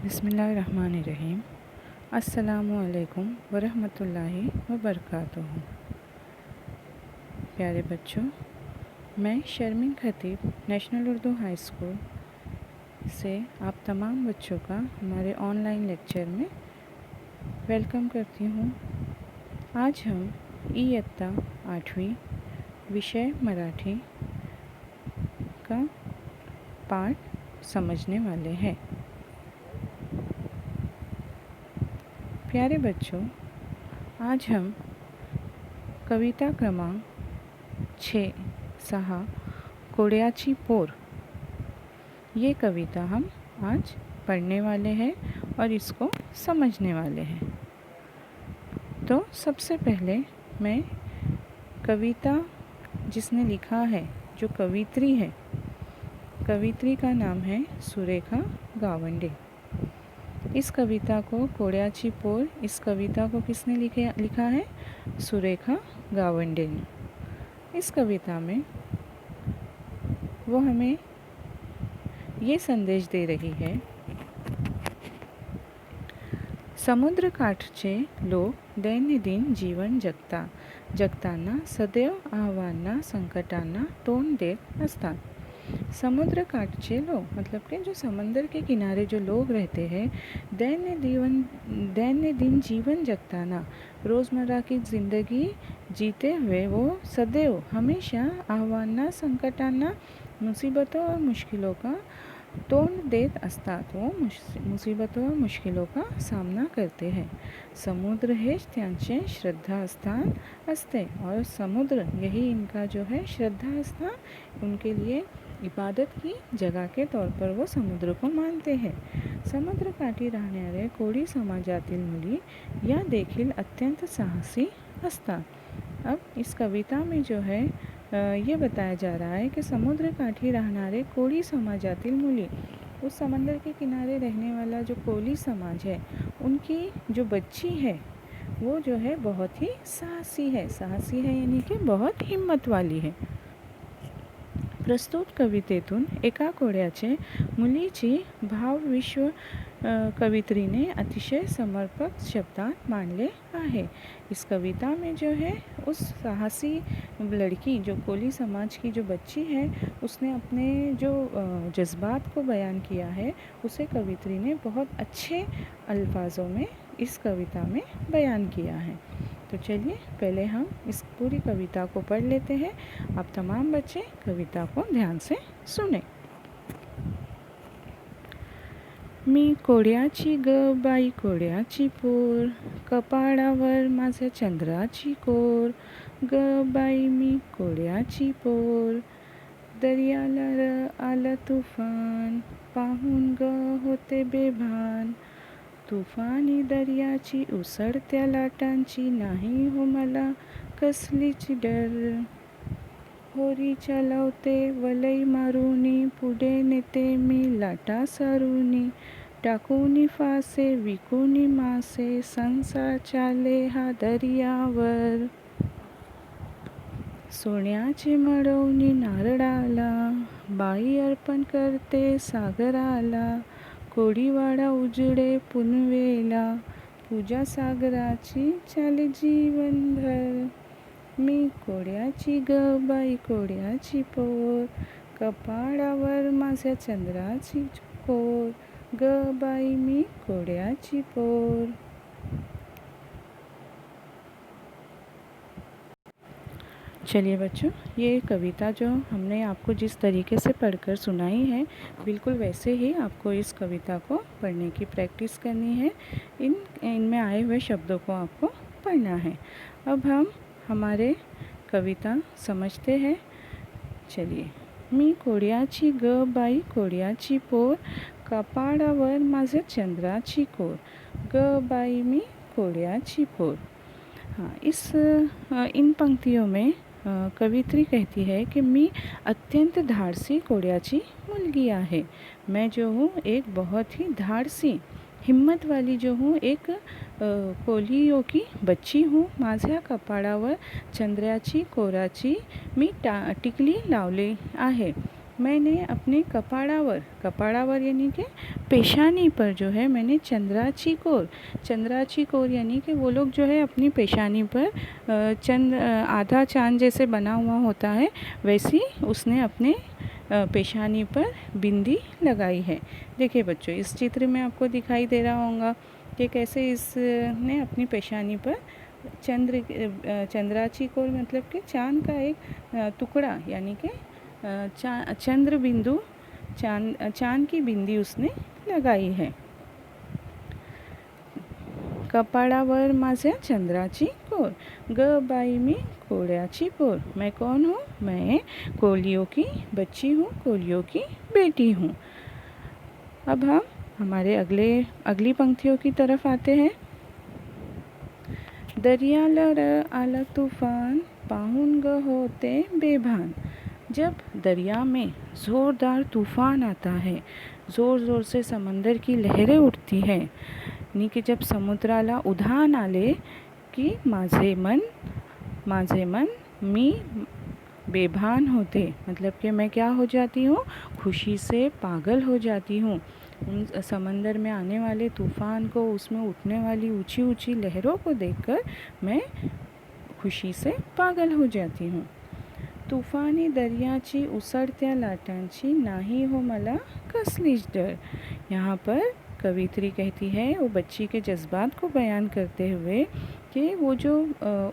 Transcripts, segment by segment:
बिस्मिल्लाहिर्रहमानिर्रहीम। अस्सलामुअलैकुम वरहमतुल्लाहि वबरकातुहू। प्यारे बच्चों, मैं Sharmeen Khatib national Urdu high school से आप तमाम बच्चों का हमारे ऑनलाइन लेक्चर में वेलकम करती हूँ। आज हम इयत्ता 8वीं विषय मराठी का पाठ समझने वाले हैं। प्यारे बच्चों, आज हम कविता क्रमांक 6 कोड्याची पोर ये कविता हम आज पढ़ने वाले हैं और इसको समझने वाले हैं। तो सबसे पहले मैं कविता जिसने लिखा है, जो कवित्री है, कवित्री का नाम है सुरेखा गावंडे। इस कविता को कोड्याची पोर, इस कविता को किसने लिखा है? सुरेखा गावंडे ने। इस कविता में वो हमें ये संदेश दे रही है, समुद्र काठचे लोक दैनंदिन जीवन जगताना सदैव आव्हानांना संकटांना तोंड देत असतात। समुद्र काठचे लोग मतलब कि जो समंदर के किनारे जो लोग रहते हैं, दैनंदिन जीवन जगताना रोज़मर्रा की ज़िंदगी जीते हुए वो सदैव हमेशा आव्हानांना संकटांना मुसीबतों और मुश्किलों का तोंड देत असतात। वो मुसीबतों और मुश्किलों का सामना करते हैं। समुद्र हेच त्यांचे श्रद्धास्थान असते और समुद्र यही इनका जो है श्रद्धा स्थान, उनके लिए इबादत की जगह के तौर पर वो समुद्र को मानते हैं। समुद्रकाठी राहणाऱ्या कोळी समाजातील मुली या देखील अत्यंत साहसी असतात। अब इस कविता में जो है ये बताया जा रहा है कि समुद्र काठी रहनारे कोळी समाजातील मुली, उस समंदर के किनारे रहने वाला जो कोली समाज है, उनकी जो बच्ची है वो जो है बहुत ही साहसी है। साहसी है यानी कि बहुत हिम्मत वाली है। प्रस्तुत कवितेतून एका कोड्याचे मुलीची भावविश्व कवित्रीने अतिशय समर्पक शब्दात मांडले आहे। इस कविता में जो है उस साहसी लड़की, जो कोली समाज की जो बच्ची है, उसने अपने जो जज्बात को बयान किया है, उसे कवित्री ने बहुत अच्छे अल्फाजों में इस कविता में बयान किया है। तो चलिए पहले हम इस पूरी कविता को पढ़ लेते हैं। आप तमाम बच्चे कविता को ध्यान से सुने। मी कोड्याची ग बाई कोड्याची पोर, कपाळावर माझ्या चंद्राची कोर, ग बाई मी कोड्याची पोर, दर्याला आलं तुफान, पाहून ग होते बेभान, तुफानी दर्याची उसळत्या लाटांची नाही हो मला कसलीच डर, होरी चालवते वलई मारुनी, पुढे नेते मी लाटा सारुनी, टाकूनी फासे विकूनी मासे, संसार चाले हा दर्यावर, सोन्याचे मळवणी नारळाला, बाई अर्पण करते सागराला, कोडीवाडा उजडे पुनवेला, पूजा सागराची चाले जीवनभर, मी कोड्याची ग बाई कोड्याची पोर, कपाळावर माझ्या चंद्राची कोर, ग बाई मी कोड्याची पोर। चलिए बच्चों, ये कविता जो हमने आपको जिस तरीके से पढ़कर सुनाई है, बिल्कुल वैसे ही आपको इस कविता को पढ़ने की प्रैक्टिस करनी है। इनमें आए हुए शब्दों को आपको पढ़ना है। अब हम हमारे कविता समझते हैं। चलिए, मी कोड्याची ग बाई कोड्याची पोर, कपाळावर माझ्या चंद्राची कोर, ग बाई मी कोड्याची पोर। हाँ, इन पंक्तियों में कवित्री कहती है कि मी अत्यंत धाडसी कोड्याची मुलगी आहे। मैं जो हूँ एक बहुत ही धाडसी, हिम्मत वाली जो हूँ एक कोलियों की बच्ची हूँ। माझ्या कपाळावर चंद्राची कोराची मी टिकली लावली आहे। मैंने अपने कपाड़ावर यानी कि पेशानी पर जो है मैंने चंद्राची कोर यानी कि वो लोग जो है अपनी पेशानी पर आधा चांद जैसे बना हुआ होता है, वैसी उसने अपने पेशानी पर बिंदी लगाई है। देखिए बच्चों, इस चित्र में आपको दिखाई दे रहा होगा कि कैसे इसने अपनी पेशानी पर चंद्राची कोर मतलब कि चांद का एक टुकड़ा यानी कि चंद्र बिंदु चांद की बिंदी उसने लगाई है। कपाड़ावर माझ्या चंद्राची कोर, ग बाई मी कोळ्याची पोर। मैं कौन हूँ? मैं कोलियों की बच्ची हूँ, कोलियों की बेटी हूँ। अब हम हमारे अगली पंक्तियों की तरफ आते हैं। दर्याला आला तूफान, पाहून ग होते बेभान। जब दरिया में ज़ोरदार तूफ़ान आता है, ज़ोर से समंदर की लहरें उठती हैं, यानी कि जब समुद्राला उधाण आले की माझे मन मी बेभान होते, मतलब कि मैं क्या हो जाती हूँ? खुशी से पागल हो जाती हूँ। उन समंदर में आने वाले तूफ़ान को, उसमें उठने वाली ऊंची ऊंची लहरों को देखकर मैं खुशी से पागल हो जाती हूँ। तुफानी दरियाची उसळत्या लाटांची नाही हो मला कसलीच डर। यहाँ पर कवित्री कहती है, वो बच्ची के जज्बात को बयान करते हुए कि वो जो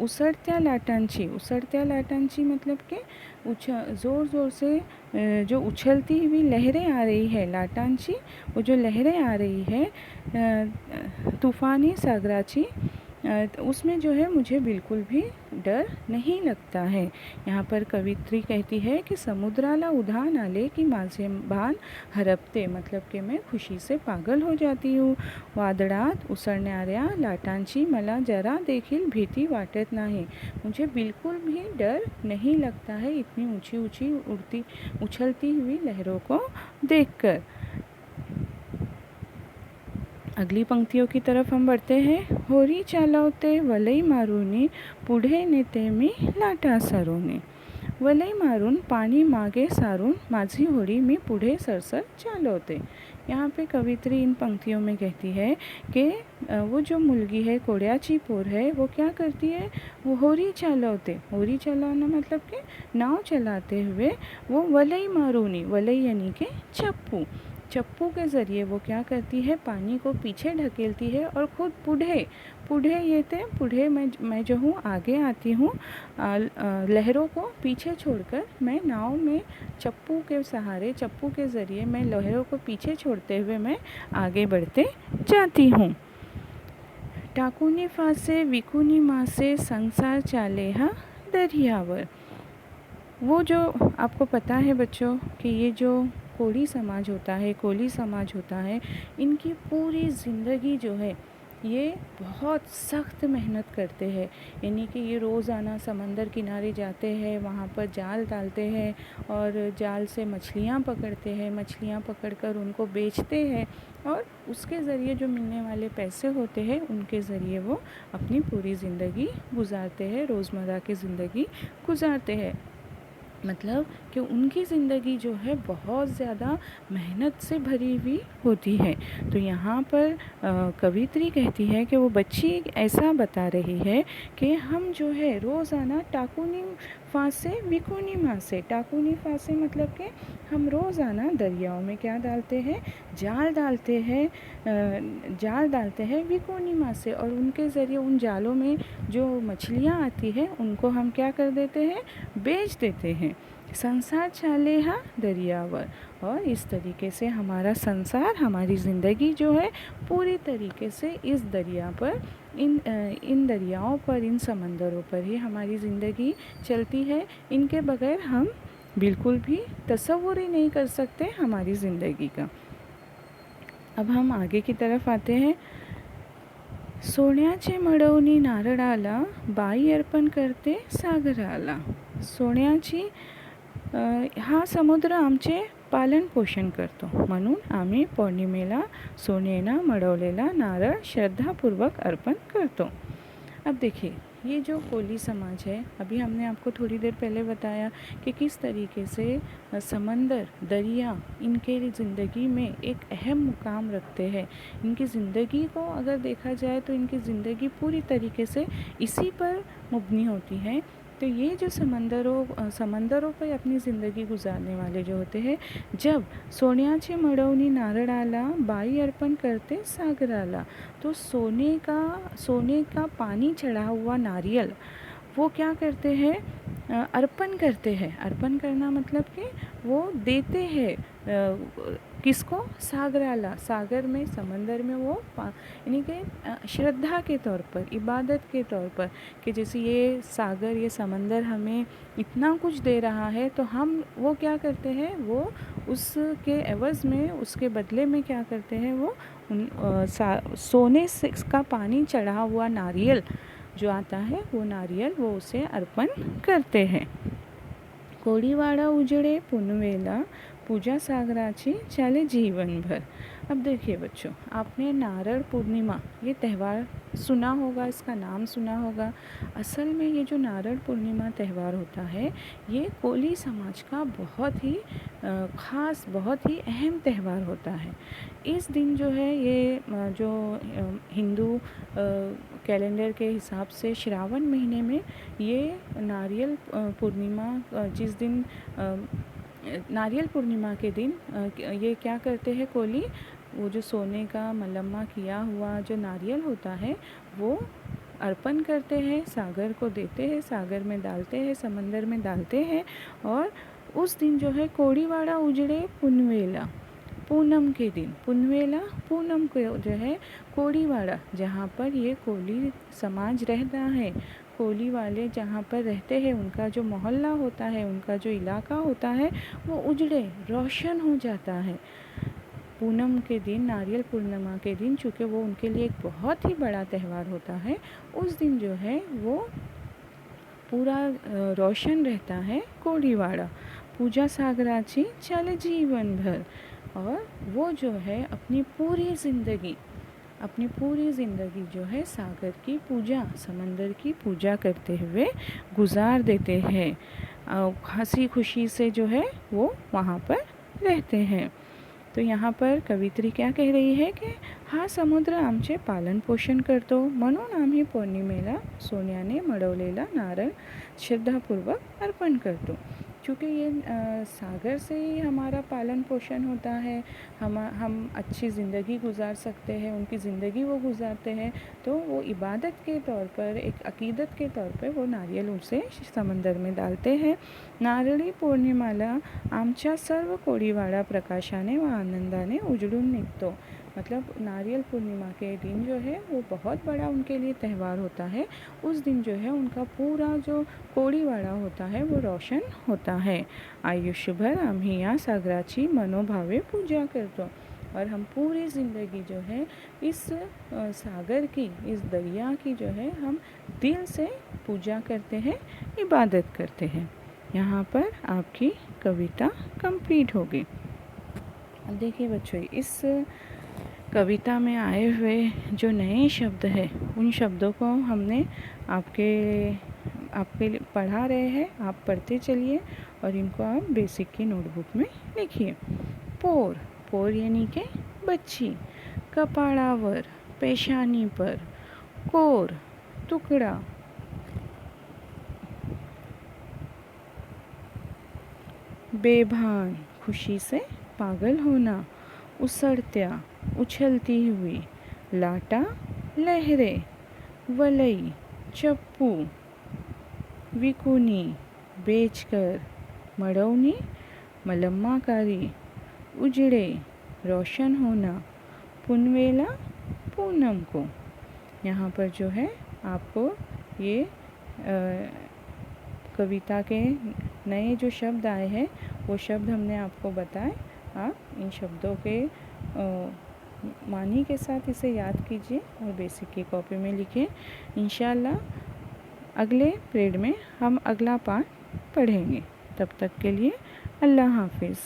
उसळत्या लाटांची मतलब कि ज़ोर से जो उछलती हुई लहरें आ रही है, लाटांची वो जो लहरें आ रही है तूफ़ानी सागराची, उसमें जो है मुझे बिल्कुल भी डर नहीं लगता है। यहाँ पर कवित्री कहती है कि समुद्राला उधाण आले की माझे भान हरपते, मतलब कि मैं खुशी से पागल हो जाती हूँ। वादळात उसळणाऱ्या लाटांची मला जरा देखील भीती वाटत नाही, मुझे बिल्कुल भी डर नहीं लगता है इतनी ऊंची ऊंची उछलती हुई लहरों को देखकर। अगली पंक्तियों की तरफ हम बढ़ते हैं। होरी चालवते वलई मारूनी, पुढे नेते मी लाटा सरोने। वलई मारून पानी मागे सारून, माझी होड़ी मी पुढे सरसर चालवते। यहाँ पे कवित्री इन पंक्तियों में कहती है कि वो जो मुलगी है, कोळ्याची पोर है, वो क्या करती है? वो होरी चलाना मतलब कि नाव चलाते हुए वो वलई मारूनी, वलई यानी कि चप्पू के ज़रिए वो क्या करती है? पानी को पीछे ढकेलती है और ख़ुद पुढ़े मैं जो हूँ आगे आती हूँ, लहरों को पीछे छोड़कर मैं नाव में चप्पू के ज़रिए मैं लहरों को पीछे छोड़ते हुए मैं आगे बढ़ते जाती हूँ। टाकुनी फासे विकुनी मासे, संसार चाले हा दरियावर। वो जो आपको पता है बच्चों कि ये जो कोली समाज होता है, इनकी पूरी ज़िंदगी जो है ये बहुत सख्त मेहनत करते हैं। यानी कि ये रोज़ाना समंदर किनारे जाते हैं, वहाँ पर जाल डालते हैं और जाल से मछलियाँ पकड़ते हैं, मछलियाँ पकड़कर उनको बेचते हैं और उसके ज़रिए जो मिलने वाले पैसे होते हैं उनके ज़रिए वो अपनी पूरी ज़िंदगी गुजारते हैं, रोज़मर्रा की ज़िंदगी गुजारते हैं। मतलब कि उनकी ज़िंदगी जो है बहुत ज़्यादा मेहनत से भरी हुई होती है। तो यहाँ पर कवित्री कहती है कि वो बच्ची ऐसा बता रही है कि हम जो है रोज़ाना टाकुनी फांसे विकुनी मासे, टाकुनी फांसे मतलब कि हम रोज़ाना दरियाओं में क्या डालते हैं? जाल डालते हैं विकुनी मासे, और उनके ज़रिए उन जालों में जो मछलियाँ आती हैं उनको हम क्या कर देते हैं? बेच देते हैं। संसार चाले हा दरियावर, और इस तरीके से हमारा संसार, हमारी ज़िंदगी जो है पूरी तरीके से इस दरिया पर, इन दरियाओं पर, इन समंदरों पर ही हमारी ज़िंदगी चलती है। इनके बगैर हम बिल्कुल भी तसव्वुर ही नहीं कर सकते हमारी ज़िंदगी का। अब हम आगे की तरफ आते हैं। सोन्याचे मडवणी नारळाला, बाई अर्पण करते सागराला। सोन्याची हा समुद्र आमचे पालन पोषण करतो, म्हणून आम्ही पौर्णिमेला सोन्यानं मडवलेला नारळ श्रद्धापूर्वक अर्पण करतो। अब देखिए ये जो कोली समाज है, अभी हमने आपको थोड़ी देर पहले बताया कि किस तरीके से समंदर, दरिया इनके ज़िंदगी में एक अहम मुकाम रखते हैं। इनकी ज़िंदगी को अगर देखा जाए तो इनकी ज़िंदगी पूरी तरीके से इसी पर मुबनी होती है। तो ये जो समंदरों पर अपनी ज़िंदगी गुजारने वाले जो होते हैं, जब सोन्याची मड़वनी नारळ आला, बाई अर्पण करते सागर आला, तो सोने का पानी चढ़ा हुआ नारियल वो क्या करते हैं, अर्पण करते हैं। अर्पण करना मतलब कि वो देते हैं किसको, सागराला, सागर में, समंदर में, वो यानी कि श्रद्धा के तौर पर, इबादत के तौर पर, कि जैसे ये सागर, ये समंदर हमें इतना कुछ दे रहा है, तो हम वो क्या करते हैं, वो उसके एवज़ में, उसके बदले में क्या करते हैं, वो सोने से का पानी चढ़ा हुआ नारियल जो आता है, वो नारियल वो उसे अर्पण करते हैं। कोळीवाडा उजड़े पुनवेला, पूजा सागराची चले जीवन भर। अब देखिए बच्चों, आपने नारळ पूर्णिमा ये त्यौहार सुना होगा, इसका नाम सुना होगा। असल में ये जो नारळ पूर्णिमा त्यौहार होता है, ये कोली समाज का बहुत ही ख़ास, बहुत ही अहम त्यौहार होता है। इस दिन जो है ये जो हिंदू कैलेंडर के हिसाब से श्रावण महीने में ये नारियल पूर्णिमा, जिस दिन नारियल पूर्णिमा के दिन ये क्या करते हैं कोली, वो जो सोने का मलम्मा किया हुआ जो नारियल होता है वो अर्पण करते हैं, सागर को देते हैं, सागर में डालते हैं, समंदर में डालते हैं। और उस दिन जो है कोळीवाडा उजड़े पुनवेला, पूनम के दिन, पुनवेला पूनम को जो है कोळीवाडा, जहाँ पर ये कोली समाज रहता है, कोली वाले जहाँ पर रहते हैं, उनका जो मोहल्ला होता है, उनका जो इलाका होता है, वो उजड़े, रोशन हो जाता है। पूनम के दिन, नारियल पूर्णिमा के दिन, चूँकि वो उनके लिए एक बहुत ही बड़ा त्यौहार होता है, उस दिन जो है वो पूरा रोशन रहता है कोळीवाडा। पूजा सागराची चले जीवन भर, और वो जो है अपनी पूरी ज़िंदगी जो है सागर की पूजा, समंदर की पूजा करते हुए गुजार देते हैं। हंसी खुशी से जो है वो वहाँ पर रहते हैं। तो यहाँ पर कवित्री क्या कह रही है कि हा समुद्र आमचे पालन पोषण करतो, म्हणून आम्ही पौर्णिमेला सोन्याने मडवलेला नारळ श्रद्धापूर्वक अर्पण करतो। क्योंकि ये सागर से ही हमारा पालन पोषण होता है, हम अच्छी ज़िंदगी गुजार सकते हैं, उनकी ज़िंदगी वो गुजारते हैं, तो वो इबादत के तौर पर, एक अकीदत के तौर पर वो नारियल उसे समंदर में डालते हैं। नारळी पौर्णिमाला आमच्या सर्व कोळीवाडा प्रकाशाने व आनंदाने उजळून निघतो। मतलब नारियल पूर्णिमा के दिन जो है वो बहुत बड़ा उनके लिए त्यौहार होता है। उस दिन जो है उनका पूरा जो कोळीवाडा होता है वो रोशन होता है। आयुष्यभर आम्ही या सागराची मनोभावे पूजा करतो, और हम पूरी ज़िंदगी जो है इस सागर की, इस दरिया की जो है हम दिल से पूजा करते हैं, इबादत करते हैं। यहाँ पर आपकी कविता कंप्लीट होगी। अब देखिए बच्चों, इस कविता में आए हुए जो नए शब्द हैं, उन शब्दों को हमने आपके लिए पढ़ा रहे हैं। आप पढ़ते चलिए और इनको आप बेसिक की नोटबुक में लिखिए। पोर, पोर यानी के बच्ची, कपाळावर, पेशानी पर, कोर, टुकड़ा, बेभान, खुशी से पागल होना, उसड़त्या, उछलती हुई, लाटा, लहरें, वलई, चप्पू, विकुनी, बेचकर, मड़ौनी, मलम्माकारी, उजड़े, रोशन होना, पुनवेला, पूनम को। यहाँ पर जो है आपको ये कविता के नए जो शब्द आए हैं वो शब्द हमने आपको बताए। आप इन शब्दों के मानी के साथ इसे याद कीजिए और बेसिक की कॉपी में लिखें। इंशाल्लाह अगले पीरियड में हम अगला पाठ पढ़ेंगे। तब तक के लिए अल्लाह हाफिज़।